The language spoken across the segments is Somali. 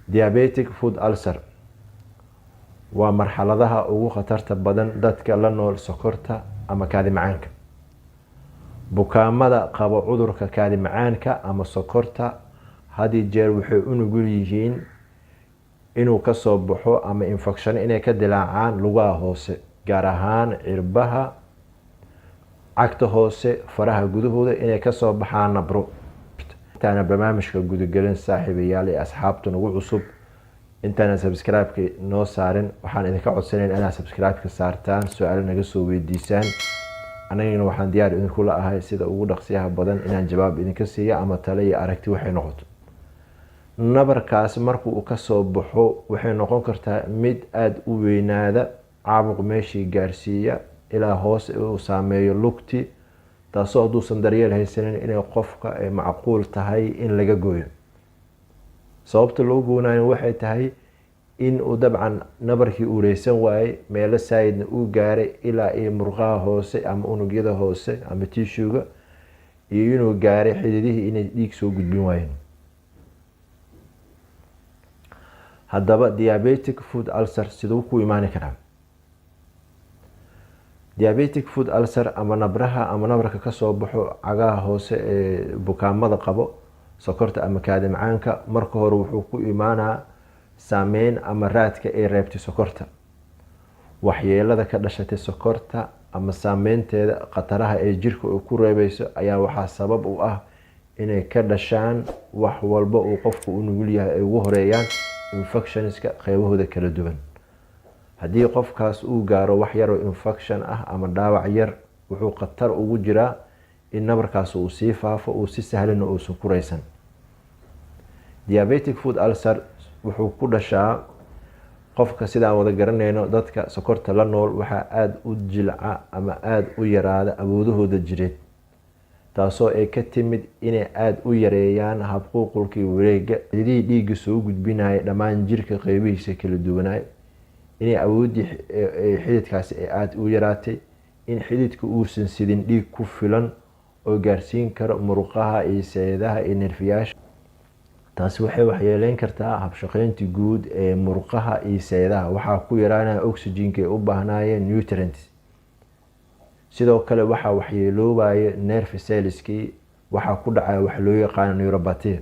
diabetic foot ulcer waa marxaladaha ugu khatarta badan dadka la nool sokorta ama kaadi macaanka. bukaamada qaba cudurka kaadi macaanka ama sokorta had iyo jeer waxay u nugul yihiin inuu ka soo baxo ama infection inay ka dilaacaan lugaha hoose, gaar ahaan cirbaha, cagta hoose, faraha gudahooda inay ka soo baxaan nabro. intaana barnaamijka gudagelin saaxiibayaal ee asxaabta nagu cusub, intaana subscribe-ka noo saarin, waxaan idinka codsanayn inaad subscribe-ka saartaan, su'aalo naga soo weydiisaan. anagana waxaan diyaar idinku la ahay sida ugu dhaqsiyaha badan inaan jawaab idinka siiyo ama tale iyo aragti waxay noqoto. nabarkaas markuu uu ka soo baxo waxay noqon kartaa mid aada u weynaada, caabuq meeshii gaarsiiya ilaa hoos uu saameeyo lugti, taasoo hadduusan daryeel haysanin inay qofka ay macquul tahay in laga gooyo. sababta loo goonayo waxay tahay in uu dabcan nabarkii ureysan waayey, meelo saayidna uu gaaray ilaa iyo murqaha hoose ama unugyada hoose ama tishuga, iyo inuu gaaray xididihii inay dhiig soo gudbin waayeen. haddaba diabetic foot ulcer siduu ku imaani karaa? diabetic foot ulcer ama nabraha ama nabarka kasoo baxo cagaha hoose ee bukaamada qabo sokorta ama kaadi macaanka, marka hore wuxuu ku imaanaa saameyn ama raadka ay reebtay sokorta. waxyeelada ka dhashatay sokorta ama saameynteeda khataraha ee jirka uu ku reebeyso ayaa waxaa sabab u ah inay ka dhashaan wax walba uu qofku u nugul yahay ay ugu horeeyaan infectionska qeybahooda kala duwan. haddii qofkaas uu gaaro wax yaroo infection ah ama dhaawac yar, wuxuu khatar ugu jiraa in nabarkaas uu sii faafo, uu si sahlana uusan ku reysan. diabetic foot ulcer wuxuu ku dhashaa qofka, sidaan wada garanayno dadka sokorta la nool waxaa aada u jilca ama aada u yaraada awoodahooda jireed, taasoo ay ka timid inay aada u yareeyaan habquuqulkii wareega, xididihii dhiigga soo gudbinaya dhammaan jirka qeybihiisa kala duwanay, inay awoodii xididkaasi ay aada u yaraatay, in xididka uusan sidin dhiig ku filan oo gaarsiin karo murqaha iyo seedaha iyo nerfiyaasha. taasi waxay waxyeeleyn kartaa habshaqeyntii guud ee murqaha iyo seedaha, waxaa ku yaraanaya oxygenka ay u baahnaayeen nutrients. sidoo kale waxaa waxyeeloobaya nerve cellskii, waxaa ku dhacaya wax loo yaqaano neuropathy.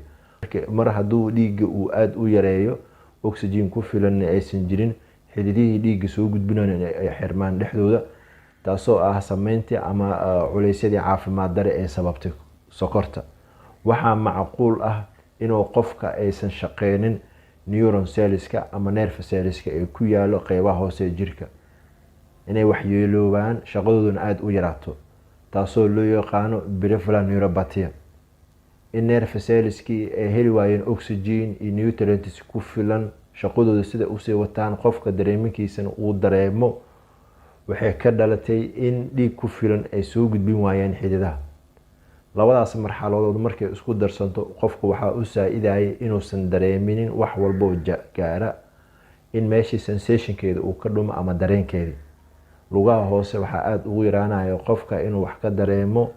mar hadduu dhiigga uu aada u yareeyo, oxygen ku filanna aysan jirin, xididihii dhiigga soo gudbinayn ay xirmaan dhexdooda, taasoo ah sameyntii ama culeysyadii caafimaad dare ee sababtay sokorta. waxaa macquul ah inuu qofka aysan shaqeynin neuron cellska ama nerve cellska ee ku yaalo qeybaha hoose ee jirka, inay waxyeeloobaan, shaqadooduna aada u yaraato, taasoo loo yaqaano peripheral neuropathy. in nerve cellskii ay heli waayeen oxygen iyo nutrients ku filan, shaqadooda sida usii wataan, qofka dareeminkiisana uu dareemo, waxay ka dhalatay in dhiig ku filan ay soo gudbin waayeen xididaha. labadaas marxaladood markay isku darsanto, qofku waxaa u saa-idaya inuusan dareeminin wax walboo gaara, in meeshii sensationkeeda uu ka dhumo ama dareenkeedii. lugaha hoose waxaa aada ugu yaraanaya qofka inuu wax ka dareemo,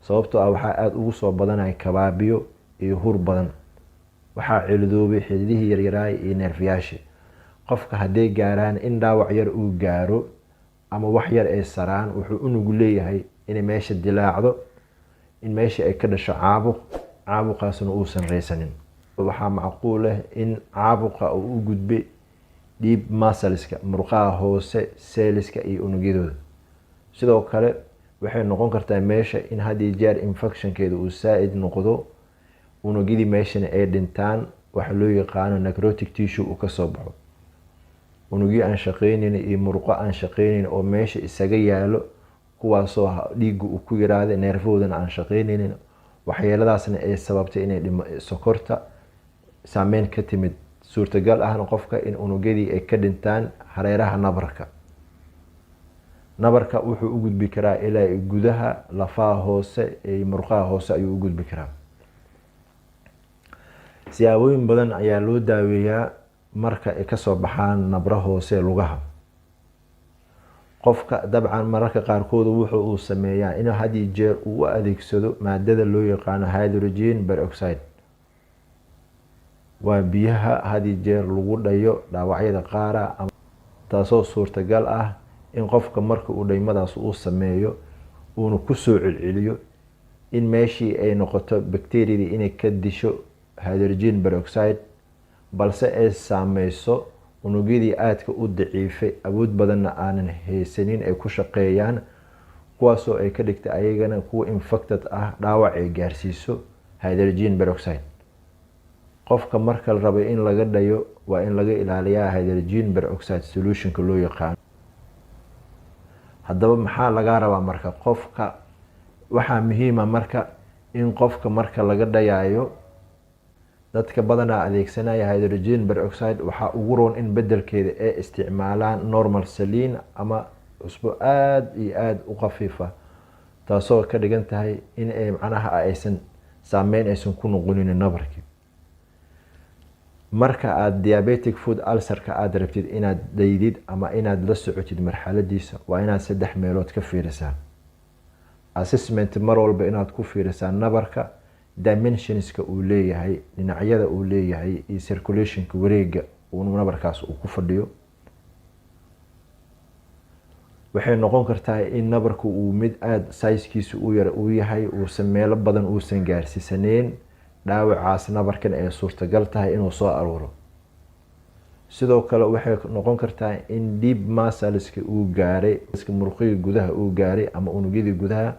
sababtoo ah waxaa aada ugu soo badanaya kabaabiyo iyo hur badan. waxaa cilidoobay xididihii yaryaraay iyo neerfiyaashii. qofka hadday gaaraan in dhaawac yar uu gaaro ama wax yar ay saraan, wuxuu u nugul leeyahay inay meesha dilaacdo, in meesha ay ka dhasho caabuq, caabuqaasna uusan reysanin. waxaa macquul ah in caabuqa uu u gudbay deep muscleska, murqaha hoose, cellska iyo unugyadooda. sidoo kale waxay noqon kartaa meesha in haddii jeer infectionkeeda uu saa-id noqdo, unugyadii meeshana ay dhintaan, waxa loo yaqaano necrotic tissue uu kasoo baxo. unugyo aan shaqeyneyn iyo murqo aan shaqeyneyn oo meesha isaga yaalo, kuwaasoo dhiigga uu ku yaraaday, neerfahoodana aan shaqeyneynin. waxyeeladaasna ay sababtay inay sokorta saameyn ka timid. suurtagal ahna qofka in unugyadii ay ka dhintaan hareeraha nabarka. nabarka wuxuu u gudbi karaa ilaa gudaha lafaha hoose iyo murqaha hoose ayuu u gudbi karaa. siyaabooyin badan ayaa loo daaweeyaa marka ay kasoo baxaan nabra hoose lugaha. qofka dabcan mararka qaarkood wuxuu uu sameeyaa inuu had iyo jeer uu adeegsado maadada loo yaqaano hydrogen peroxide. waa biyaha had iyo jeer lagu dhayo dhaawacyada qaara, taasoo suurtagal ah in qofka marka uu dhaymadaas uu sameeyo uuna kusoo celceliyo in meeshii ay noqoto bacteriadii inay ka disho hydrogen peroxide, balse ay saameyso unugyadii aadka u daciifay, awood badanna aanan haysanin ay ku shaqeeyaan, kuwaasoo ay ka dhigta ayagana kuwa infected ah, dhaawac ay gaarsiiso hydrogen peroxide. qofka marka la rabo in laga dhayo waa in laga ilaaliyaa hydrogen peroxide solutionka loo yaqaan. haddaba maxaa laga rabaa marka qofka? waxaa muhiima marka in qofka marka laga dhayayo, dadka badanaa adeegsanaya hydrogen peroxide waxaa ugu roon in bedelkeeda ay isticmaalaan normal saline ama cusbo aad iyo aad u khafiifa, taasoo ka dhigan tahay in ay macnaha aysan saameyn aysan ku noqonin nabarkii. marka aad diabetic foot ulcerka aad rabtid inaad daydid ama inaad la socotid marxaladiisa, waa inaad 3 meelood ka fiirisaa. assessment mar walba inaad ku fiirisaa nabarka, dimensionska uu leeyahay, dhinacyada uu leeyahay iyo circulationka wareega uu nabarkaas uu ku fadhiyo. waxay noqon kartaa in nabarku uu mid aad size-kiisu u yar uu yahay, uusan meelo badan uusan gaarsiisaneen, dhaawacaas nabarkan ay suurtagal tahay inuu soo aruuro. sidoo kale waxay noqon kartaa in deep muscleska uu gaaray, murqihii gudaha uu gaaray ama unugyadii gudaha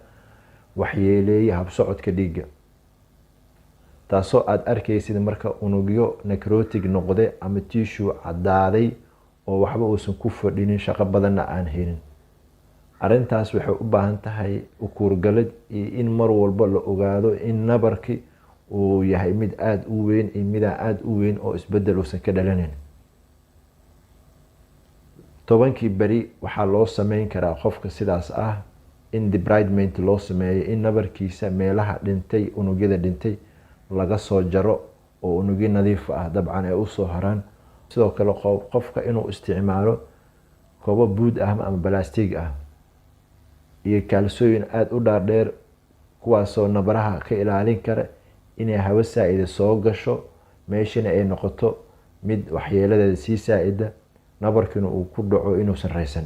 waxyeeleeyay habsocodka dhiigga, taasoo aad arkaysid marka unugyo necrotic noqday ama tissue cadaaday oo waxba uusan ku fadhinin, shaqo badanna aan helin. arrintaas waxay u baahan tahay ukuurgalid iyo in mar walba la ogaado in nabarki uu yahay mid aad u weyn iyo midaan aad u weyn oo isbedel uusan ka dhalanin. 10 beri waxaa loo sameyn karaa qofka sidaas ah in debridement loo sameeyo, in nabarkiisa meelaha dhintay, unugyada dhintay laga soo jaro oo unugyo nadiif ah dabcan ay usoo haraan. sidoo kale qofka inuu isticmaalo koobo buud ah ama balastig ah iyo kaalsooyin aad u dhaadheer, kuwaasoo nabaraha ka ilaalin kara inay hawo saa'ida soo gasho, meeshana ay noqoto mid waxyeeladeeda sii saa'ida, nabarkina uu ku dhaco inuusan raysan.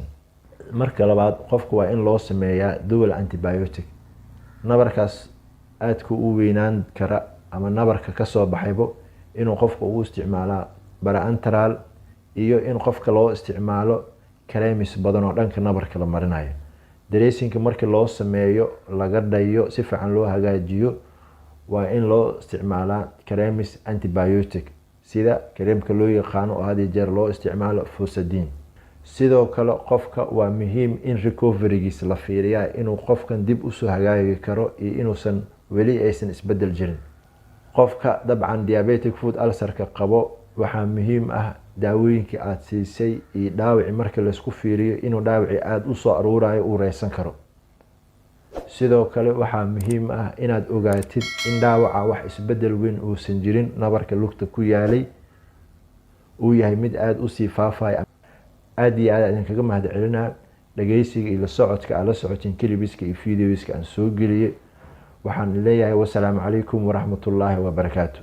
marka labaad qofka waa in loo sameeyaa dual antibiotic. nabarkaas aadka u weynaan kara ama nabarka kasoo baxaybo inuu qofka uu isticmaalaa parenteral, iyo in qofka loo isticmaalo creams badan oo dhanka nabarka la marinayo. dressingka markii loo sameeyo laga dhayo si fiican loo hagaajiyo, waa in loo isticmaalaa creams antibiotic sida kareemka loo yaqaano oo had iyo jeer loo isticmaalo Fusadin. sidoo kale qofka waa muhiim in recoverygiisa la fiiriyaa, inuu qofkan dib usoo hagaagi karo iyo inuusan weli aysan isbedel jirin. qofka dabcan diabetic foot ulcerka qabo waxaa muhiim ah daawooyinkii aad siisay iyo dhaawaci marka laysku fiiriyo inuu dhaawaci aad usoo aruurayo uu reysan karo. sidoo kale waxaa muhiim ah inaad ogaatid in dhaawaca wax isbedel weyn uusan jirin, nabarka lugta ku yaalay uu yahay mid aad usii faafaya. aad iyo aad idinkaga mahadcelinaa dhageysiga iyo la socodka aad la socotiin kilibiska iyo videoiska aan soo geliyay. waxaan leeyahay wassalaamu calaykum waraxmatullaahi wabarakaatu.